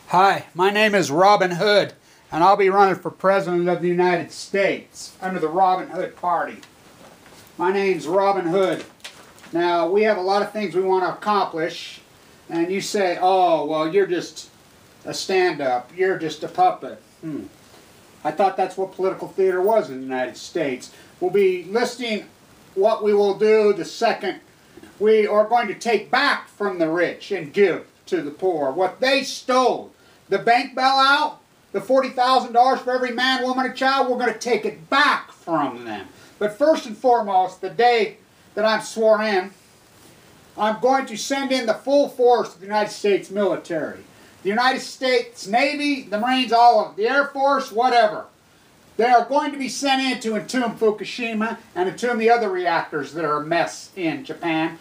Hi, my name is Robin Hood, and I'll be running for President of the United States under the Robin Hood Party. My name's Robin Hood. Now, we have a lot of things we want to accomplish, and you say, oh, well, you're just a stand-up, you're just a puppet. I thought that's what political theater was in the United States. We'll be listing what we will do the second we are going to take back from the rich and give to the poor what they stole. The bank bailout, the $40,000 for every man, woman, and child, we're going to take it back from them. But first and foremost, the day that I'm sworn in, I'm going to send in the full force of the United States military. The United States Navy, the Marines, all of the Air Force, whatever. They are going to be sent in to entomb Fukushima and entomb the other reactors that are a mess in Japan.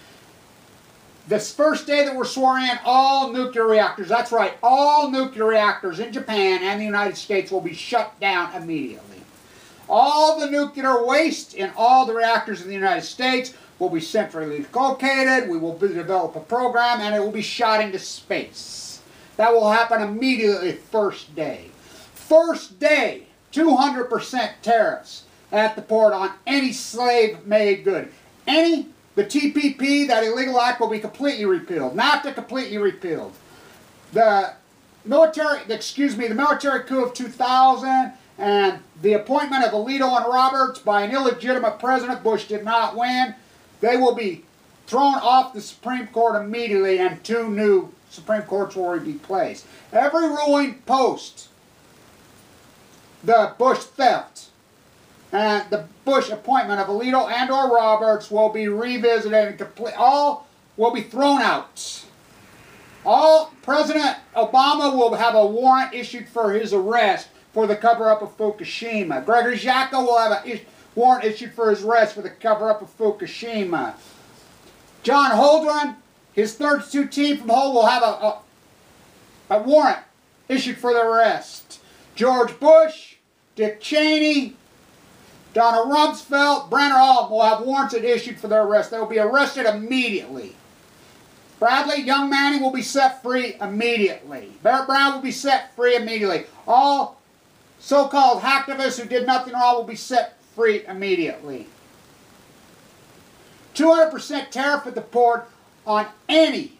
This first day that we're sworn in, all nuclear reactors, that's right, all nuclear reactors in Japan and the United States will be shut down immediately. All the nuclear waste in all the reactors in the United States will be centrally located. We will develop a program and it will be shot into space. That will happen immediately first day. First day, 200% tariffs at the port on any slave-made good. The TPP, that illegal act, will be completely repealed. NAFTA completely repealed. The military coup of 2000 and the appointment of Alito and Roberts by an illegitimate president, Bush did not win. They will be thrown off the Supreme Court immediately and 2 new Supreme Courts will be placed. Every ruling post the Bush theft and the Bush appointment of Alito and or Roberts will be revisited and all will be thrown out. President Obama will have a warrant issued for his arrest for the cover-up of Fukushima. Gregory Jackal will have a warrant issued for his arrest for the cover-up of Fukushima. John Holdren, his 32 team from Hull will have a warrant issued for their arrest. George Bush, Dick Cheney, Donald Rumsfeld, Brenner, all will have warrants issued for their arrest. They will be arrested immediately. Bradley, Young Manning will be set free immediately. Barrett Brown will be set free immediately. All so-called hacktivists who did nothing wrong will be set free immediately. 200% tariff at the port on any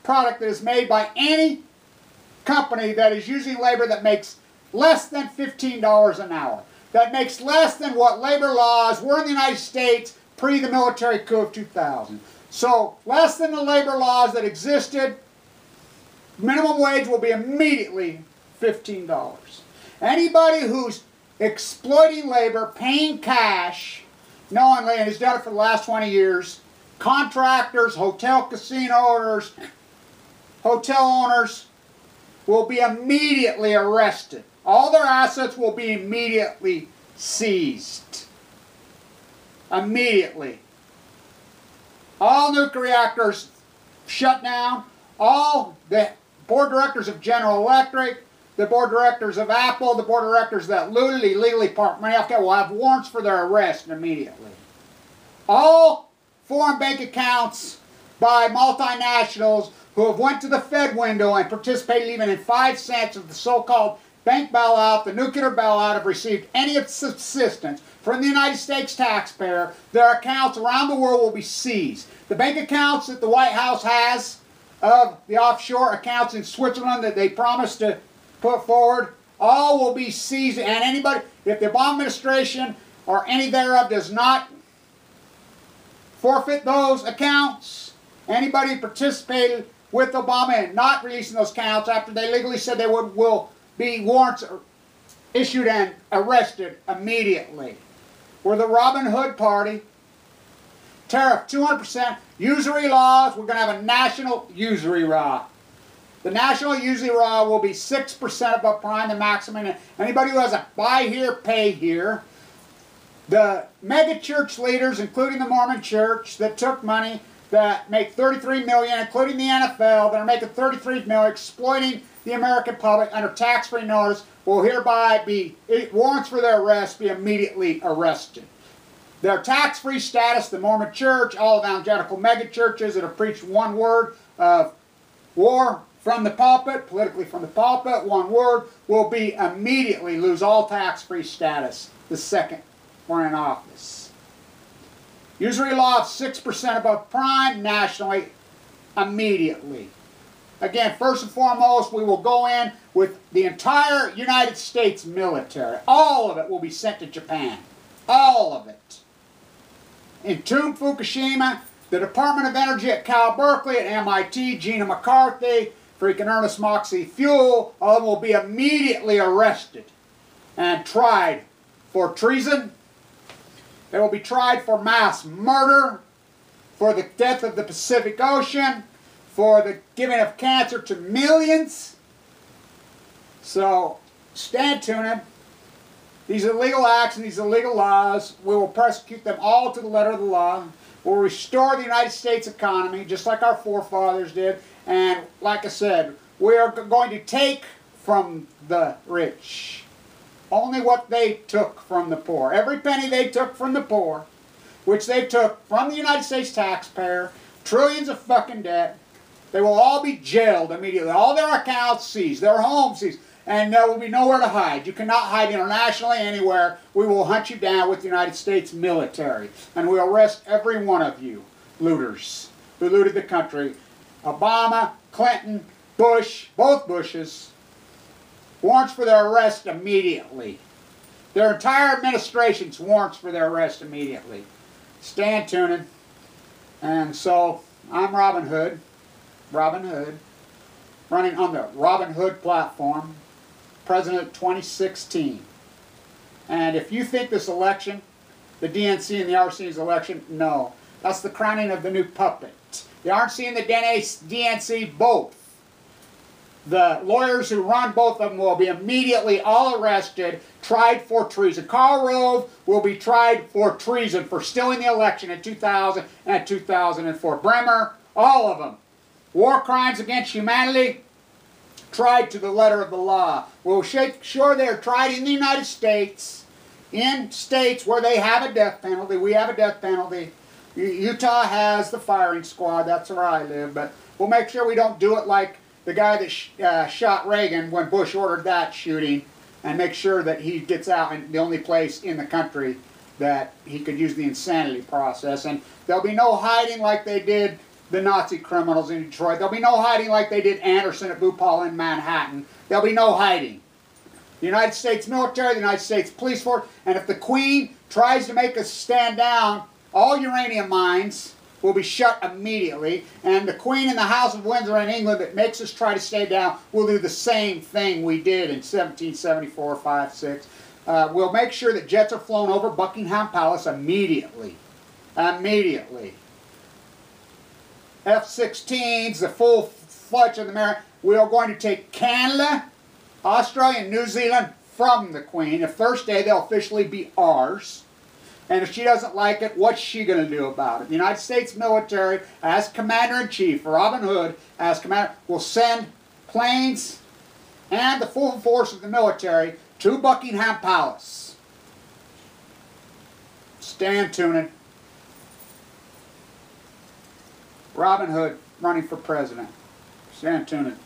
product that is made by any company that is using labor that makes less than $15 an hour. That makes less than what labor laws were in the United States pre the military coup of 2000. So less than the labor laws that existed, minimum wage will be immediately $15. Anybody who's exploiting labor, paying cash, knowingly, and has done it for the last 20 years, contractors, hotel casino owners, hotel owners will be immediately arrested. All their assets will be immediately seized. Immediately. All nuclear reactors shut down. All the board directors of General Electric, the board directors of Apple, the board directors that illegally park money off will have warrants for their arrest immediately. All foreign bank accounts by multinationals who have went to the Fed window and participated even in 5 cents of the so-called bank bailout, the nuclear bailout, have received any subsistence from the United States taxpayer, their accounts around the world will be seized. The bank accounts that the White House has of the offshore accounts in Switzerland that they promised to put forward, all will be seized. And anybody, if the Obama administration or any thereof does not forfeit those accounts, anybody who participated with Obama in not releasing those accounts after they legally said they will be warrants issued and arrested immediately. We're the Robin Hood Party. Tariff 200%. Usury laws. We're going to have a national usury law. The national usury law will be 6% above prime, the maximum. Anybody who has a buy here, pay here. The mega church leaders, including the Mormon Church, that took money that make $33 million, including the NFL, that are making $33 million, exploiting the American public under tax-free notice, will hereby be warrants for their arrest, be immediately arrested. Their tax-free status, the Mormon Church, all evangelical megachurches that have preached one word of war from the pulpit, politically from the pulpit, one word, will be immediately lose all tax-free status the second we're in office. Usury law of 6% above prime nationally immediately. Again, first and foremost, we will go in with the entire United States military. All of it will be sent to Japan. All of it. Entomb Fukushima, the Department of Energy at Cal Berkeley, at MIT, Gina McCarthy, freaking Ernest Moxie Fuel, all of them will be immediately arrested and tried for treason. They will be tried for mass murder, for the death of the Pacific Ocean, for the giving of cancer to millions. So, stand tuned. These illegal acts and these illegal laws, we will prosecute them all to the letter of the law. We'll restore the United States economy, just like our forefathers did. And like I said, we are going to take from the rich only what they took from the poor. Every penny they took from the poor, which they took from the United States taxpayer, trillions of fucking debt, they will all be jailed immediately. All their accounts seized, their homes seized, and there will be nowhere to hide. You cannot hide internationally anywhere. We will hunt you down with the United States military, and we'll arrest every one of you looters who looted the country. Obama, Clinton, Bush, both Bushes, warrants for their arrest immediately. Their entire administration's warrants for their arrest immediately. Stand tuned. And so, I'm Robin Hood, running on the Robin Hood platform, President 2016. And if you think this election, the DNC and the RNC's election, no. That's the crowning of the new puppet. The RNC and the DNC both. The lawyers who run both of them will be immediately all arrested, tried for treason. Karl Rove will be tried for treason for stealing the election in 2000 and 2004. Bremer, all of them. War crimes against humanity, tried to the letter of the law. We'll make sure they're tried in the United States, in states where they have a death penalty. We have a death penalty. Utah has the firing squad. That's where I live. But we'll make sure we don't do it like the guy that shot Reagan when Bush ordered that shooting, and make sure that he gets out in the only place in the country that he could use the insanity process. And there'll be no hiding like they did the Nazi criminals in Detroit. There'll be no hiding like they did Anderson at Bhopal in Manhattan. There'll be no hiding. The United States military, the United States police force, and if the Queen tries to make us stand down, all uranium mines will be shut immediately, and the Queen in the House of Windsor in England that makes us try to stay down will do the same thing we did in 1774, 5, 6. We'll make sure that jets are flown over Buckingham Palace immediately. Immediately. F-16s, the full-fledged of the American. We are going to take Canada, Australia, and New Zealand from the Queen. If Thursday, they'll officially be ours. And if she doesn't like it, what's she going to do about it? The United States military, as Commander-in-Chief, Robin Hood, as Commander, will send planes and the full force of the military to Buckingham Palace. Stand tuned. Robin Hood running for president. Stand tuned.